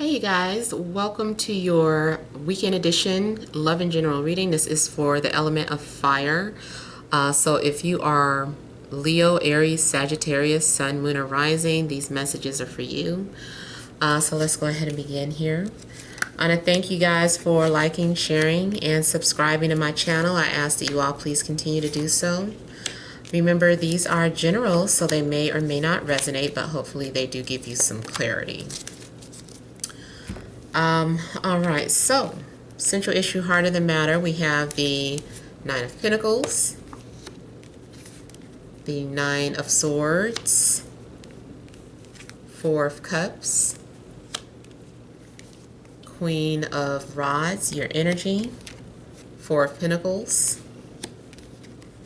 Hey you guys, welcome to your weekend edition love and general reading. This is for the element of fire. So if you are Leo, Aries, Sagittarius, Sun, Moon, or Rising, these messages are for you. So let's go ahead and begin here. I want to thank you guys for liking, sharing, and subscribing to my channel. I ask that you all please continue to do so. Remember, these are general, so they may or may not resonate, but hopefully they do give you some clarity. All right, so central issue, heart of the matter, we have the Nine of Pentacles, the Nine of Swords, Four of Cups, Queen of Rods, your energy, Four of Pentacles,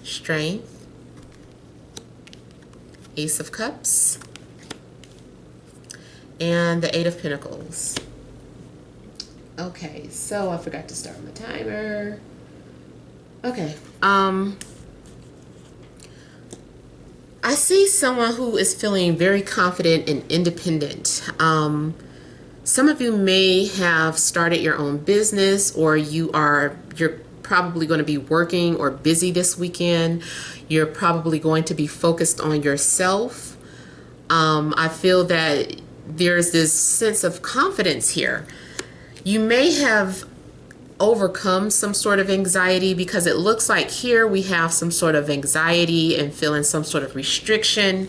Strength, Ace of Cups, and the Eight of Pentacles. Okay, so I forgot to start my timer. Okay, I see someone who is feeling very confident and independent. Some of you may have started your own business, or you're probably going to be working or busy this weekend. You're probably going to be focused on yourself. I feel that there's this sense of confidence here. You may have overcome some sort of anxiety, because it looks like here we have some sort of anxiety and feeling some sort of restriction.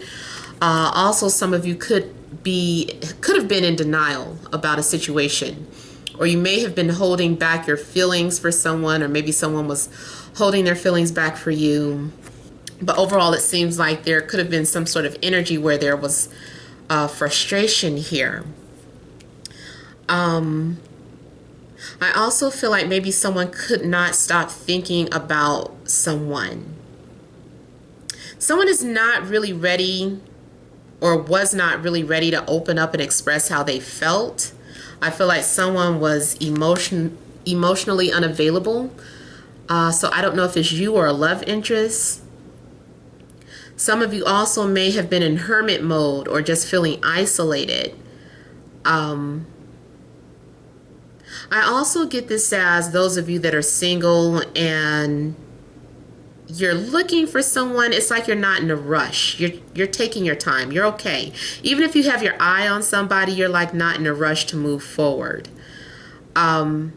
Also, some of you could have been in denial about a situation, or you may have been holding back your feelings for someone, or maybe someone was holding their feelings back for you. But overall, it seems like there could have been some sort of energy where there was frustration here. I also feel like maybe someone could not stop thinking about someone. Someone is not really ready, or was not really ready, to open up and express how they felt. I feel like someone was emotionally unavailable. So I don't know if it's you or a love interest. Some of you also may have been in hermit mode or just feeling isolated. I also get this as those of you that are single and you're looking for someone. It's like you're not in a rush. You're taking your time. You're okay. Even if you have your eye on somebody, you're like not in a rush to move forward. I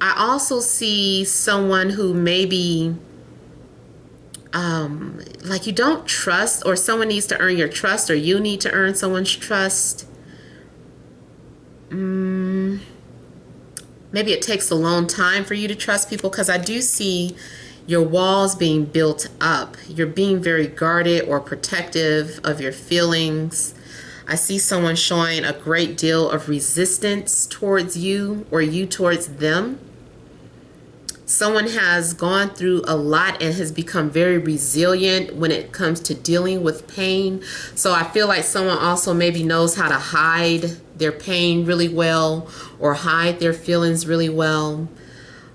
also see someone who maybe like you don't trust, or someone needs to earn your trust, or you need to earn someone's trust. Maybe it takes a long time for you to trust people, because I do see your walls being built up. You're being very guarded or protective of your feelings. I see someone showing a great deal of resistance towards you, or you towards them. Someone has gone through a lot and has become very resilient when it comes to dealing with pain. So I feel like someone also maybe knows how to hide their pain really well, or hide their feelings really well.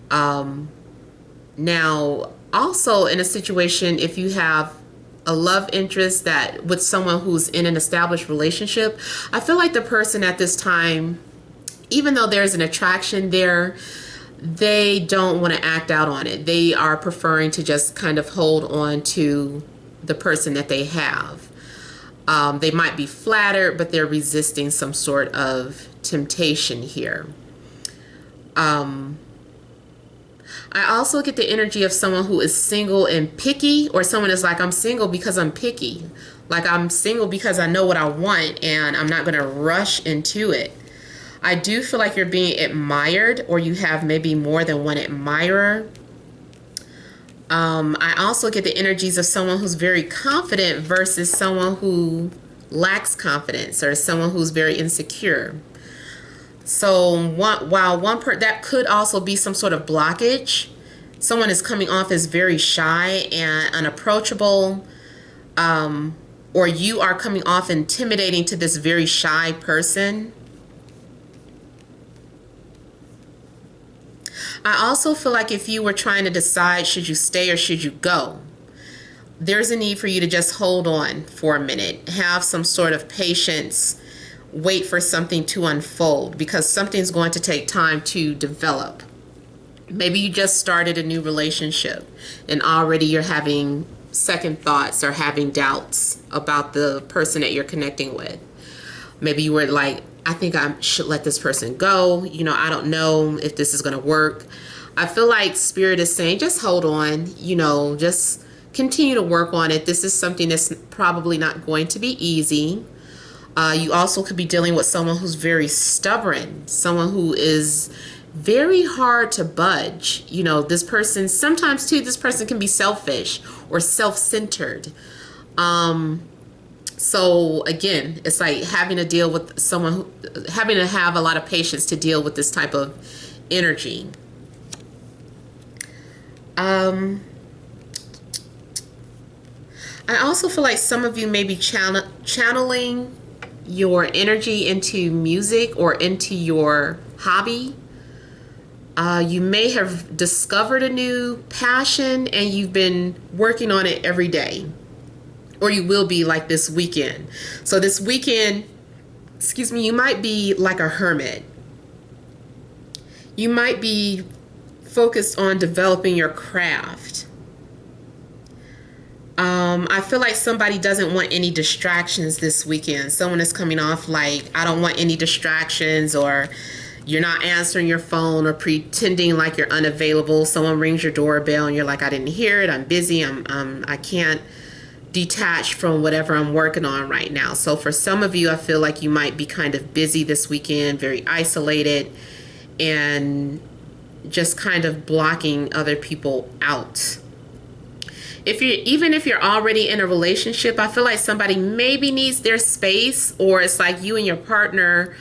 Now, also in a situation, if you have a love interest that with someone who's in an established relationship, I feel like the person at this time, even though there's an attraction there, they don't want to act out on it. They are preferring to just kind of hold on to the person that they have. They might be flattered, but they're resisting some sort of temptation here. I also get the energy of someone who is single and picky, or someone is like, I'm single because I'm picky. Like, I'm single because I know what I want and I'm not going to rush into it. I do feel like you're being admired, or you have maybe more than one admirer. I also get the energies of someone who's very confident versus someone who lacks confidence, or someone who's very insecure. So that could also be some sort of blockage. Someone is coming off as very shy and unapproachable, or you are coming off intimidating to this very shy person. I also feel like if you were trying to decide, should you stay or should you go, there's a need for you to just hold on for a minute, have some sort of patience, wait for something to unfold, because something's going to take time to develop. Maybe you just started a new relationship and already you're having second thoughts or having doubts about the person that you're connecting with. Maybe you were like, I think I should let this person go. You know, I don't know if this is going to work. I feel like Spirit is saying, just hold on, you know, just continue to work on it. This is something that's probably not going to be easy. You also could be dealing with someone who's very stubborn, someone who is very hard to budge. You know, this person, sometimes too, this person can be selfish or self-centered. So again, it's like having to deal with someone who, having to have a lot of patience to deal with this type of energy. I also feel like some of you may be channeling your energy into music or into your hobby. You may have discovered a new passion and you've been working on it every day, or you will be like this weekend. So this weekend, excuse me, you might be like a hermit. You might be focused on developing your craft. I feel like somebody doesn't want any distractions this weekend. Someone is coming off like, I don't want any distractions, or you're not answering your phone or pretending like you're unavailable. Someone rings your doorbell and you're like, I didn't hear it. I'm busy. I can't detach from whatever I'm working on right now. So for some of you, I feel like you might be kind of busy this weekend, very isolated, and just kind of blocking other people out. Even if you're already in a relationship, I feel like somebody maybe needs their space, or it's like you and your partner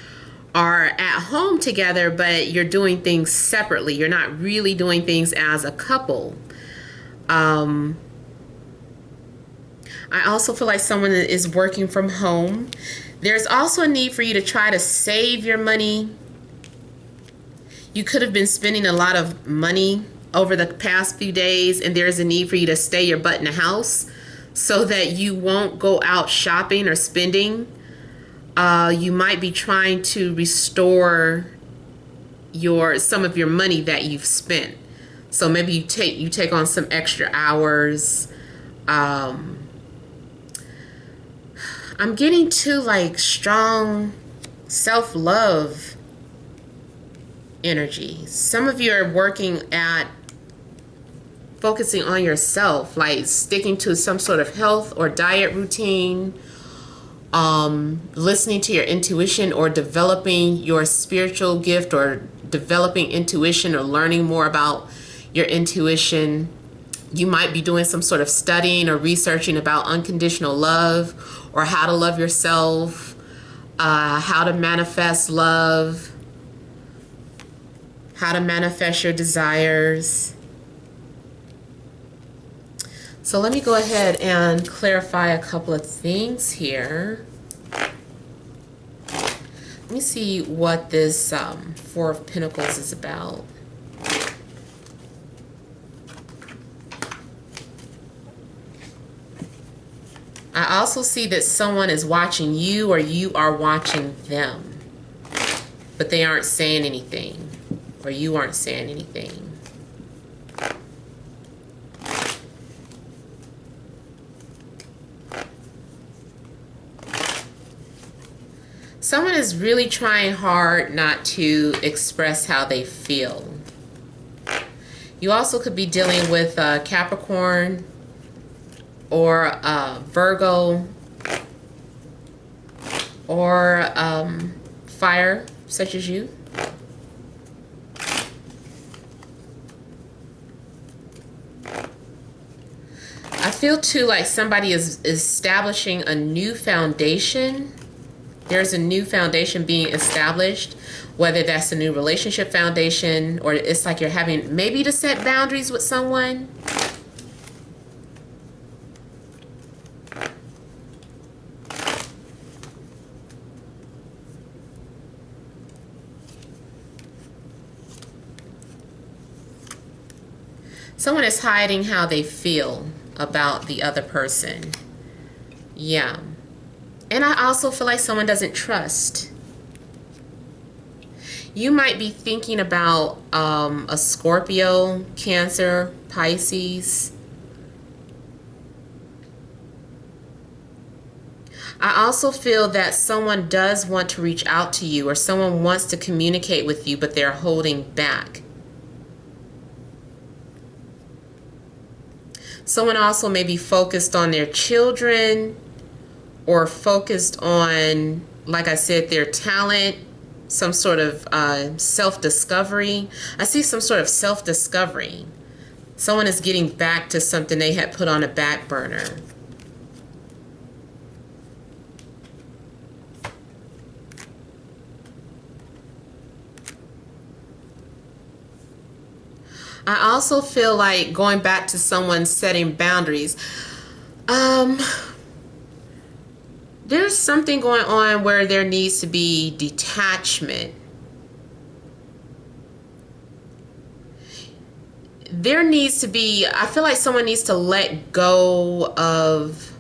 are at home together, but you're doing things separately. You're not really doing things as a couple. I also feel like someone is working from home. There's also a need for you to try to save your money. You could have been spending a lot of money over the past few days, and there's a need for you to stay your butt in the house so that you won't go out shopping or spending. You might be trying to restore some of your money that you've spent. So maybe you take on some extra hours. I'm getting to like strong self-love energy. Some of you are working at focusing on yourself, like sticking to some sort of health or diet routine, listening to your intuition, or developing your spiritual gift, or developing intuition, or learning more about your intuition. You might be doing some sort of studying or researching about unconditional love, or how to love yourself, how to manifest love, how to manifest your desires. So let me go ahead and clarify a couple of things here. Let me see what this Four of Pentacles is about. I also see that someone is watching you, or you are watching them, but they aren't saying anything, or you aren't saying anything. Someone is really trying hard not to express how they feel. You also could be dealing with Capricorn or Virgo, or fire, such as you. I feel too like somebody is establishing a new foundation. There's a new foundation being established, whether that's a new relationship foundation, or it's like you're having maybe to set boundaries with someone. Someone is hiding how they feel about the other person. Yeah. And I also feel like someone doesn't trust. You might be thinking about a Scorpio, Cancer, Pisces. I also feel that someone does want to reach out to you, or someone wants to communicate with you, but they're holding back. Someone also may be focused on their children, or focused on, like I said, their talent, some sort of self-discovery. I see some sort of self-discovery. Someone is getting back to something they had put on a back burner. I also feel like going back to someone setting boundaries. There's something going on where there needs to be detachment. There needs to be, I feel like someone needs to let go of,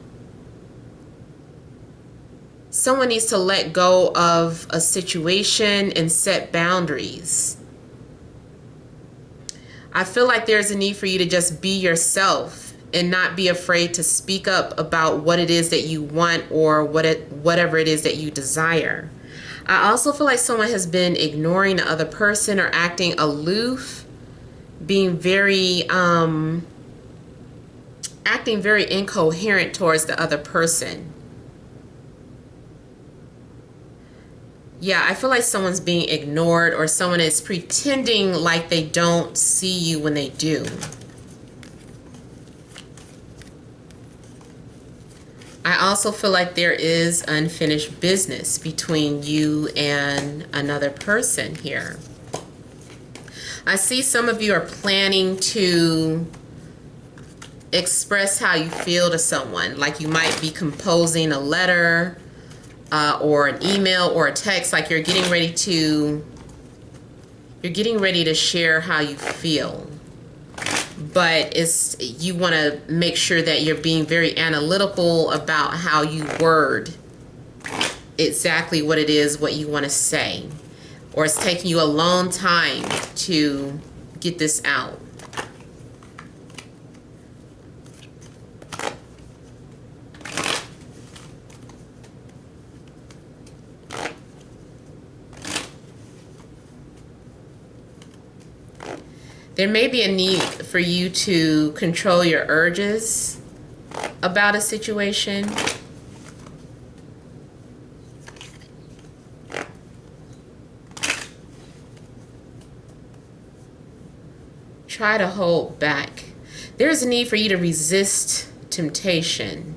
someone needs to let go of a situation and set boundaries. I feel like there's a need for you to just be yourself and not be afraid to speak up about what it is that you want, or whatever it is that you desire. I also feel like someone has been ignoring the other person or acting aloof, being very acting very incoherent towards the other person. Yeah, I feel like someone's being ignored, or someone is pretending like they don't see you when they do. I also feel like there is unfinished business between you and another person here. I see some of you are planning to express how you feel to someone. Like you might be composing a letter, or an email or a text, like you're getting ready to share how you feel. But you want to make sure that you're being very analytical about how you word exactly what it is, what you want to say. Or it's taking you a long time to get this out. There may be a need for you to control your urges about a situation. Try to hold back. There's a need for you to resist temptation.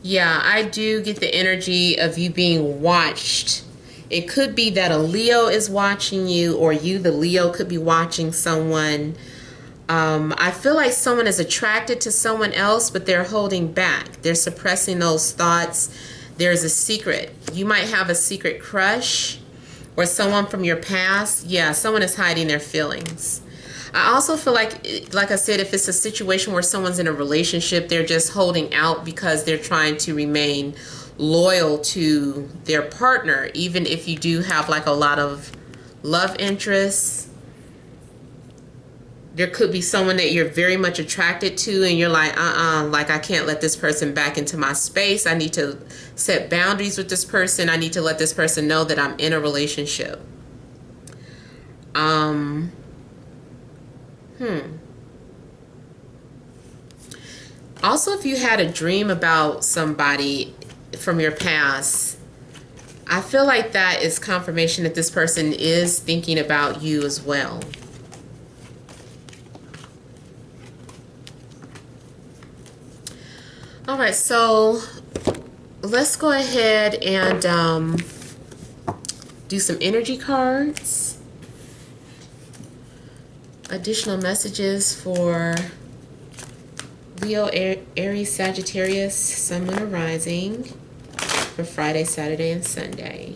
Yeah, I do get the energy of you being watched. It could be that a Leo is watching you, or you, the Leo, could be watching someone. I feel like someone is attracted to someone else, but they're holding back. They're suppressing those thoughts. There's a secret. You might have a secret crush, or someone from your past. Yeah, someone is hiding their feelings. I also feel like I said, if it's a situation where someone's in a relationship, they're just holding out because they're trying to remain loyal to their partner, even if you do have like a lot of love interests. There could be someone that you're very much attracted to, and you're like, like I can't let this person back into my space. I need to set boundaries with this person. I need to let this person know that I'm in a relationship. Also, if you had a dream about somebody from your past, I feel like that is confirmation that this person is thinking about you as well. All right, so let's go ahead and do some energy cards. Additional messages for Leo, Aries, Sagittarius, Sun, Moon, or Rising for Friday, Saturday, and Sunday.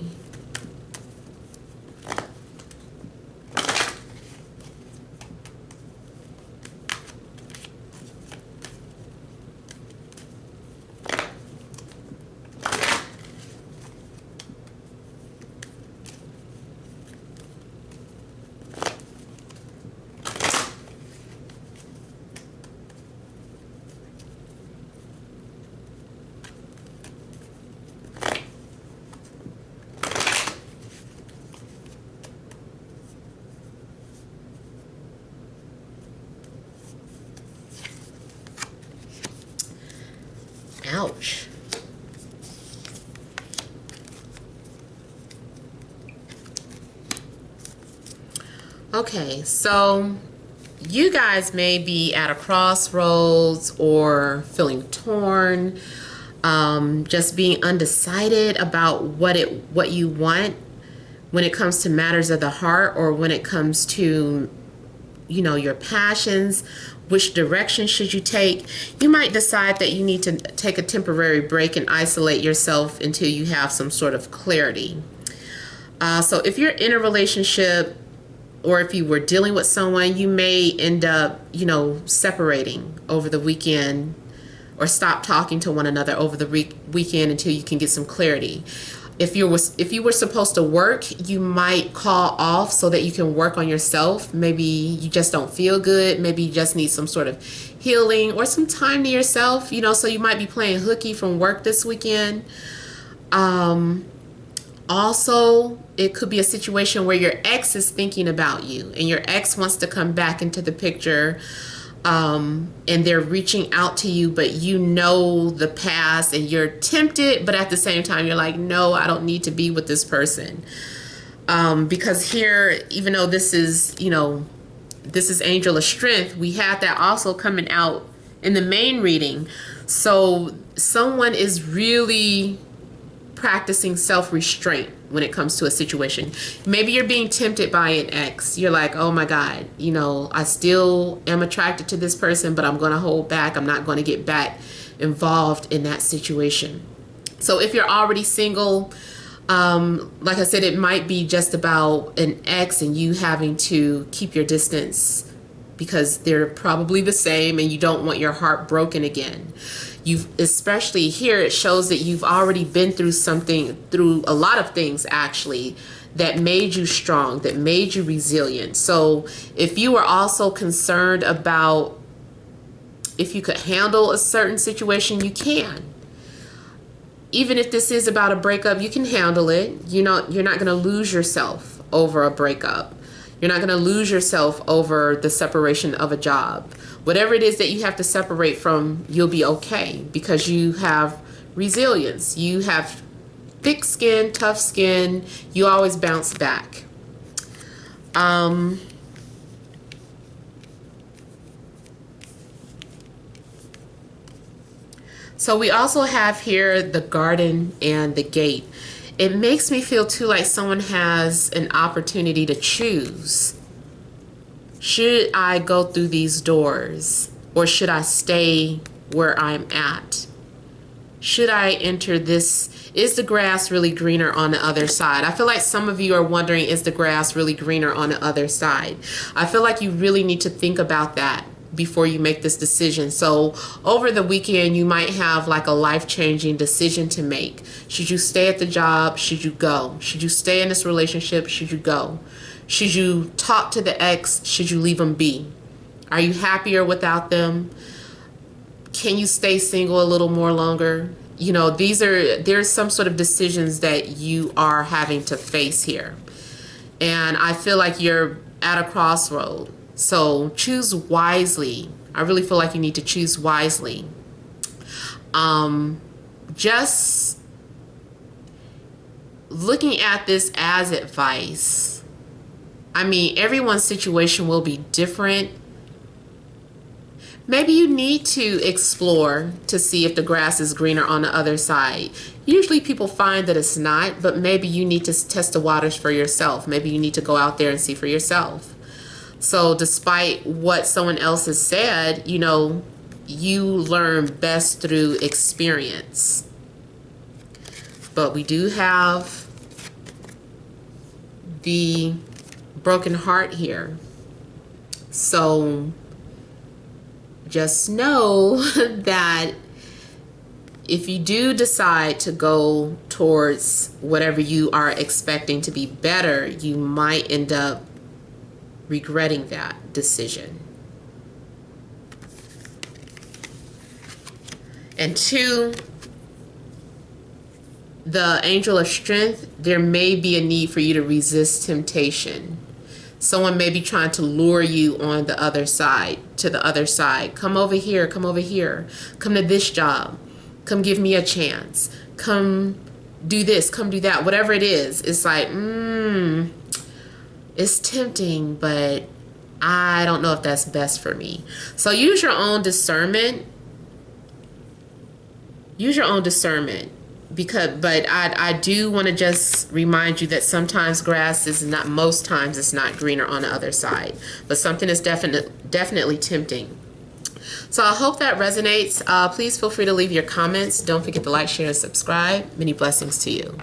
Ouch. Okay, so you guys may be at a crossroads or feeling torn, just being undecided about what you want when it comes to matters of the heart, or when it comes to, you know, your passions. Which direction should you take? You might decide that you need to take a temporary break and isolate yourself until you have some sort of clarity. So if you're in a relationship, or if you were dealing with someone, you may end up, you know, separating over the weekend, or stop talking to one another over the weekend until you can get some clarity. If you were supposed to work, you might call off so that you can work on yourself. Maybe you just don't feel good. Maybe you just need some sort of healing or some time to yourself, you know, so you might be playing hooky from work this weekend. Also, it could be a situation where your ex is thinking about you and your ex wants to come back into the picture, and they're reaching out to you, but you know the past and you're tempted, but at the same time you're like, no, I don't need to be with this person. Because here, even though this is, you know, this is Angel of Strength, we have that also coming out in the main reading. So someone is really practicing self-restraint when it comes to a situation. Maybe you're being tempted by an ex. You're like, oh my God, you know, I still am attracted to this person, but I'm going to hold back. I'm not going to get back involved in that situation. So if you're already single, like I said, it might be just about an ex and you having to keep your distance because they're probably the same and you don't want your heart broken again. Especially here, it shows that you've already been through a lot of things actually, that made you strong, that made you resilient. So if you were also concerned about if you could handle a certain situation, you can. Even if this is about a breakup, you can handle it. You're not going to lose yourself over a breakup. You're not going to lose yourself over the separation of a job. Whatever it is that you have to separate from, you'll be okay because you have resilience. You have thick skin, tough skin. You always bounce back. So we also have here the garden and the gate. It makes me feel too like someone has an opportunity to choose. Should I go through these doors or should I stay where I'm at? Should I enter this? Is the grass really greener on the other side? I feel like some of you are wondering, is the grass really greener on the other side? I feel like you really need to think about that before you make this decision. So over the weekend, you might have like a life-changing decision to make. Should you stay at the job? Should you go? Should you stay in this relationship? Should you go? Should you talk to the ex? Should you leave them be? Are you happier without them? Can you stay single a little more longer? You know, there's some sort of decisions that you are having to face here. And I feel like you're at a crossroad. So choose wisely. I really feel like you need to choose wisely. Just looking at this as advice. I mean, everyone's situation will be different. Maybe you need to explore to see if the grass is greener on the other side. Usually people find that it's not, but maybe you need to test the waters for yourself. Maybe you need to go out there and see for yourself. So despite what someone else has said, you know, you learn best through experience. But we do have the broken heart here. So just know that if you do decide to go towards whatever you are expecting to be better, you might end up regretting that decision. And two, the angel of strength, there may be a need for you to resist temptation. Someone may be trying to lure you on the other side, to the other side. Come over here, come over here. Come to this job. come give me a chance, come do this, come do that, whatever it is. It's like, it's tempting, but I don't know if that's best for me. So use your own discernment. Use your own discernment. But I do want to just remind you that sometimes grass is not, most times it's not greener on the other side, but something is definitely tempting. So I hope that resonates. Please feel free to leave your comments. Don't forget to like, share, and subscribe. Many blessings to you.